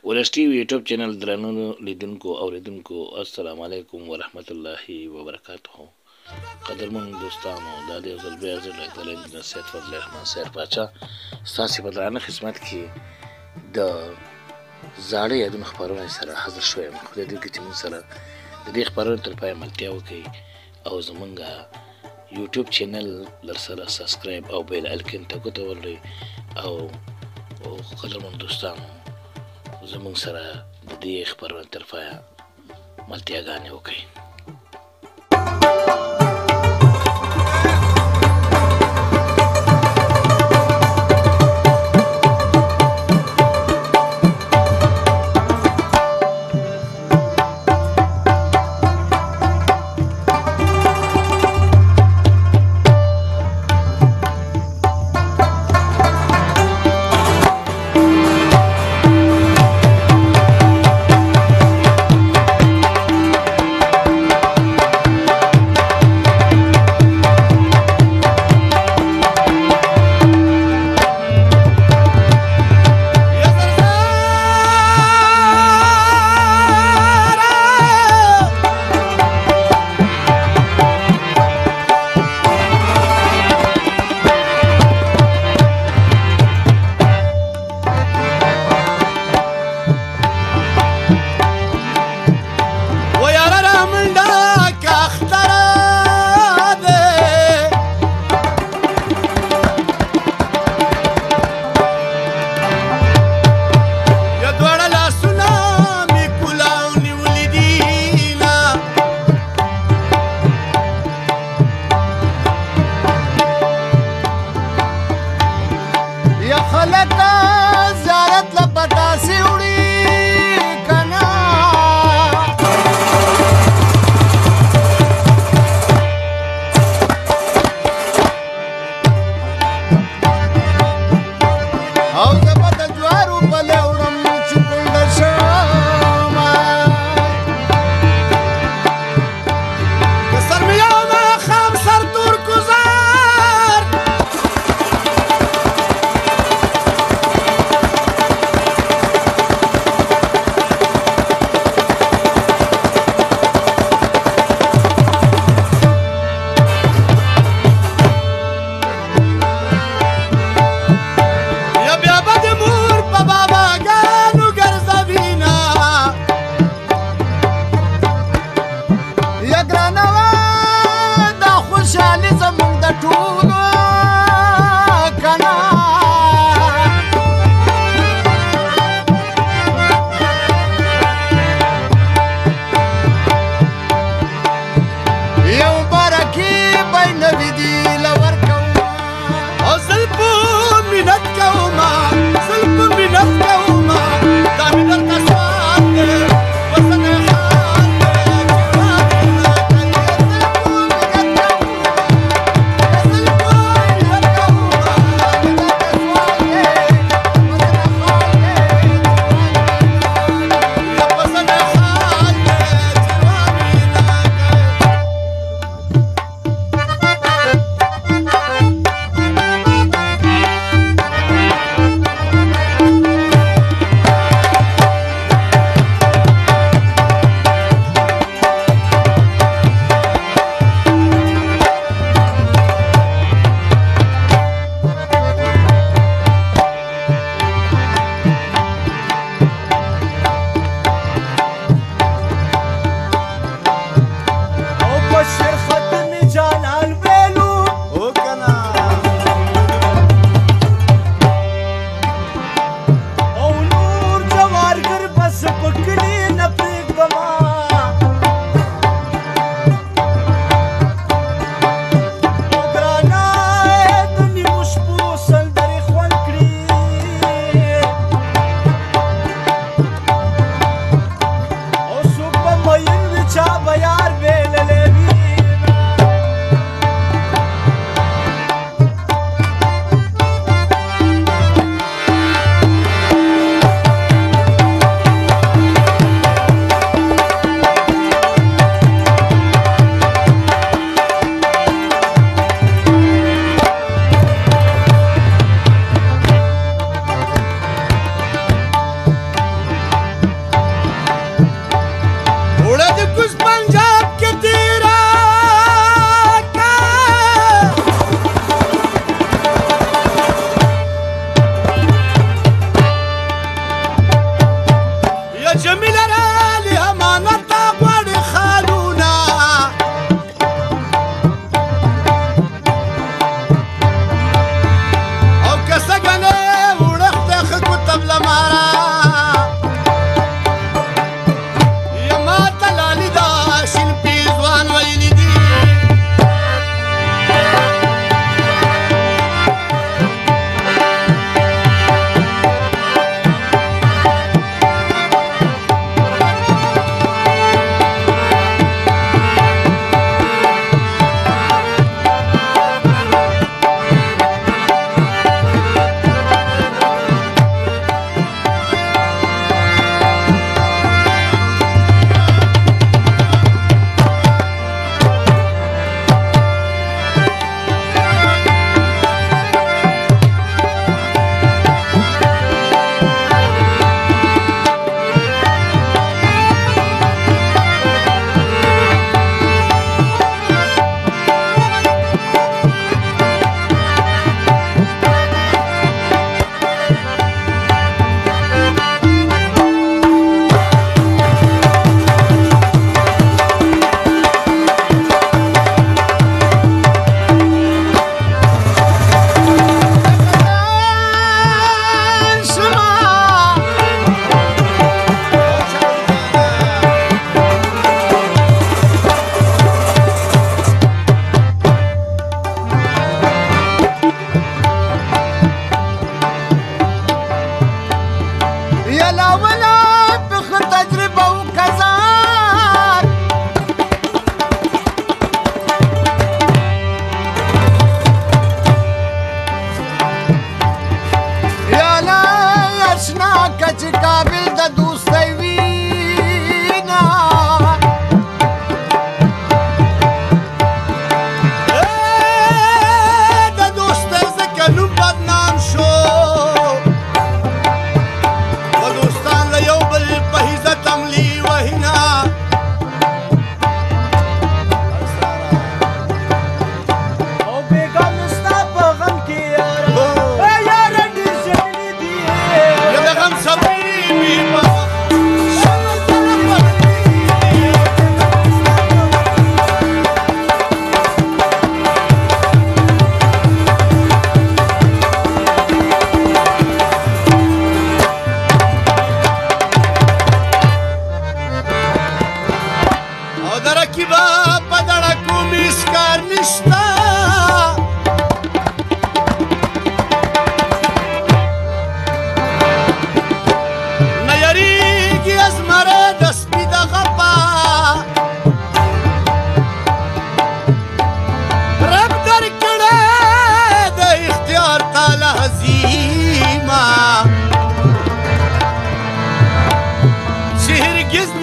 ولس ټي وي یوټیوب چینل درنو لیدونکو اوریدونکو السلام علیکم ورحمت الله وبرکاته. قدرمن دوستانو دا د یو ځل بیا زه ډاکټر انجینر سید فضل رحمان سیر پاچا ستاسې په درانه خدمت کې د زاړه یادونو خپرونې سره حاضر شوی یم. خدای دې وکړي چې موږ سره د دې خپرونې تر پایه ملتیا وکړئ او زموږ یوټیوب چینل در سره سبسکرایب او بیل آیکن ته ګوته ولرئ او قدرمن دوستانو زموږ سره د دې خپرونې تر پایه ملتیاګانې وکړئ.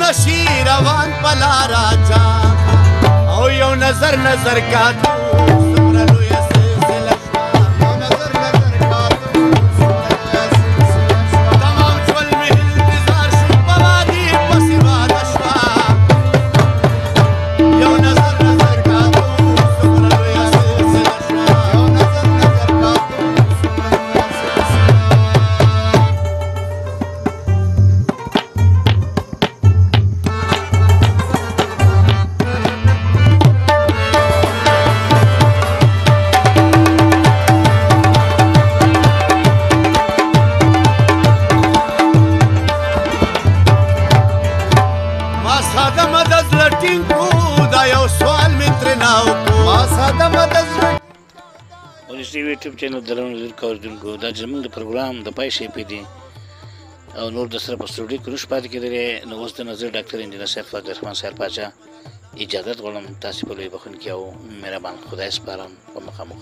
نشي روان پلا راجا او یو نظر نظر کاتو سمره لویه سلسله شوا یو نظر نظر کاتو سمره لویه سلسله شوا تمام ژوند مې انتظار شو په وادي پسې واده شوا یو نظر نظر کاتو سمره لویه سلسله شوا یو نظر نظر کاتو سمره لویه سلسله ساده مدد لټین کو دا یو سوال مې ترې نه وکړو ما ساده مدد ولسي یوټیوب چینل درنو لیدونکو اوریدونکو دا زموږ د پروګرام د پای شیپې دي او نور د سره په سټوډیو کې نشو پاتې کېدلی نو اوس د نظر ډاکټر انجینر سید فضل الرحمن صاحب پاچا اجازت غواړم تاسې په لوی بخښونکي او مهربان خدای سپارم په مخامخ